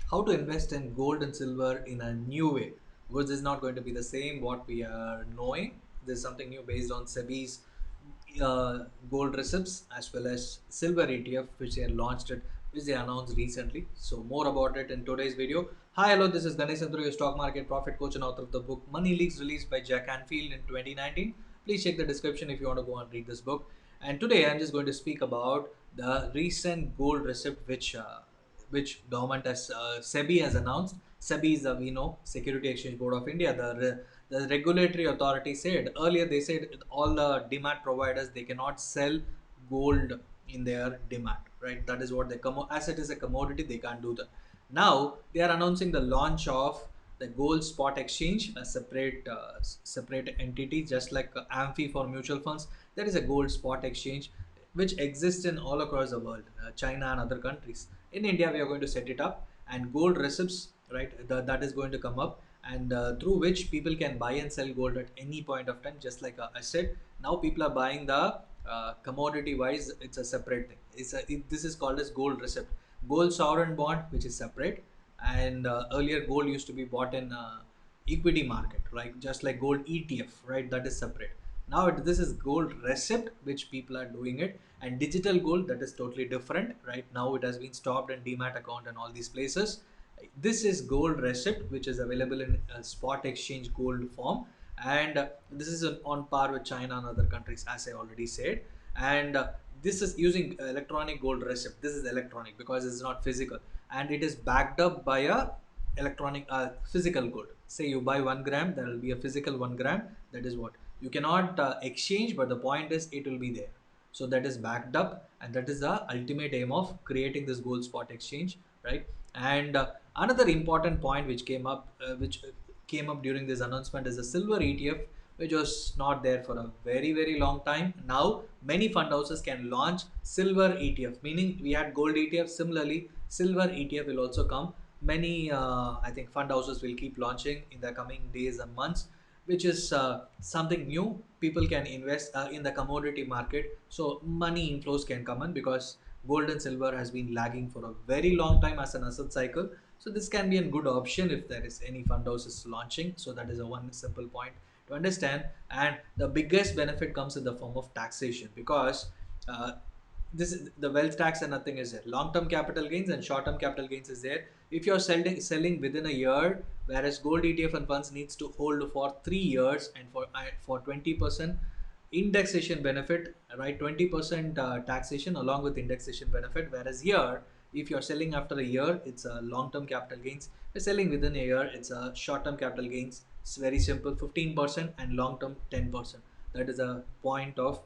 how to invest in gold and silver in a new way, because this is not going to be the same what we are knowing. There's something new based on SEBI's gold receipts as well as silver ETF, which they launched it, which they announced recently. So more about it in today's video. Hi, hello, this is Ganesh Sandru, your stock market profit coach and author of the book Money Leaks, released by Jack Canfield in 2019. Please check the description if you want to go and read this book. And today I'm just going to speak about the recent gold receipt which government has SEBI has announced. SEBI is the we know Security Exchange Board of India. The regulatory authority said earlier, they said all the demat providers, they cannot sell gold in their demat, right? That is what they come as it is a commodity, they can't do that. Now they are announcing the launch of the gold spot exchange, a separate entity, just like Amphi for mutual funds. There is a gold spot exchange which exists in all across the world, China and other countries. In India, we are going to set it up, and gold receipts, right? That is going to come up, and through which people can buy and sell gold at any point of time, just like I said. Now people are buying the commodity wise. It's a separate thing. This is called as gold receipt, gold sovereign bond, which is separate, and earlier gold used to be bought in equity market, right? Just like gold ETF, right? That is separate. Now this is gold receipt, which people are doing it, and digital gold, that is totally different. Right now it has been stopped in demat account and all these places. This is gold receipt, which is available in spot exchange gold form, and this is on par with China and other countries, as I already said. And this is using electronic gold receipt. This is electronic because it's not physical, and it is backed up by a electronic physical gold. Say you buy 1 gram, there will be a physical 1 gram. That is what you cannot exchange, but the point is it will be there. So that is backed up, and that is the ultimate aim of creating this gold spot exchange, right? And another important point which came up during this announcement, is the silver ETF, which was not there for a very long time. Now many fund houses can launch silver ETF, meaning we had gold ETF. Similarly, silver ETF will also come. Many I think fund houses will keep launching in the coming days and months, which is something new. People can invest in the commodity market, so money inflows can come in, because gold and silver has been lagging for a very long time as an asset cycle. So this can be a good option if there is any fund houses launching. So that is a one simple point to understand. And the biggest benefit comes in the form of taxation, because uh, this is the wealth tax and nothing is there. Long term capital gains and short term capital gains is there. If you're selling within a year, whereas gold ETF and funds needs to hold for 3 years, and for 20% indexation benefit, right? 20% taxation along with indexation benefit. Whereas here, if you're selling after a year, it's a long term capital gains. If you're selling within a year, it's a short term capital gains. It's very simple, 15%, and long term 10%. That is a point of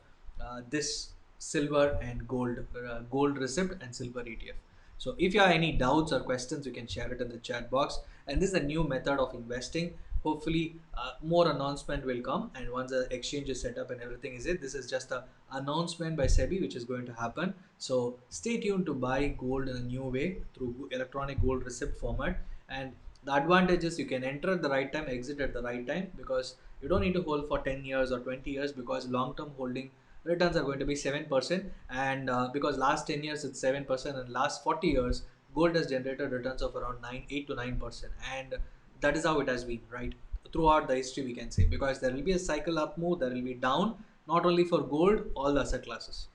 this silver and gold receipt and silver ETF. So if you have any doubts or questions, you can share it in the chat box. And this is a new method of investing. Hopefully more announcement will come, and once the exchange is set up and everything is it, this is just a announcement by SEBI which is going to happen. So stay tuned to buy gold in a new way through electronic gold receipt format. And the advantage is you can enter at the right time, exit at the right time, because you don't need to hold for 10 years or 20 years, because long term holding returns are going to be 7%. And because last 10 years it's 7%, and last 40 years gold has generated returns of around 8 to 9%. And that is how it has been, right, throughout the history, we can say. Because there will be a cycle up move, there will be down, not only for gold, all the asset classes.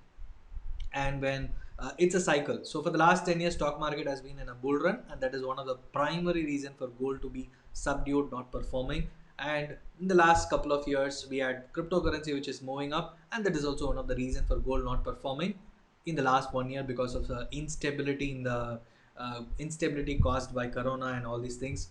And when it's a cycle, so for the last 10 years stock market has been in a bull run, and that is one of the primary reason for gold to be subdued, not performing. And in the last couple of years we had cryptocurrency which is moving up, and that is also one of the reason for gold not performing in the last 1 year, because of the instability in the instability caused by corona and all these things.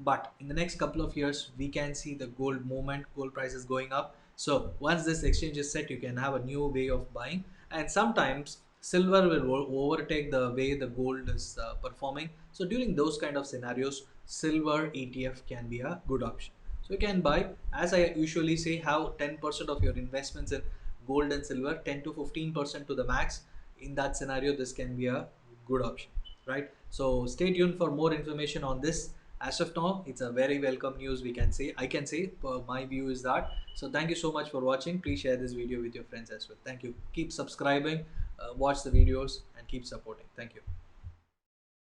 But in the next couple of years we can see the gold movement, gold prices going up. So once this exchange is set, you can have a new way of buying. And sometimes silver will overtake the way the gold is performing. So during those kind of scenarios, silver ETF can be a good option. So you can buy, as I usually say, have 10% of your investments in gold and silver, 10 to 15% to the max. In that scenario, this can be a good option, right? So stay tuned for more information on this. As of now, it's a very welcome news, we can say. I can say my view is that. So thank you so much for watching. Please share this video with your friends as well. Thank you. Keep subscribing, watch the videos, and keep supporting. Thank you.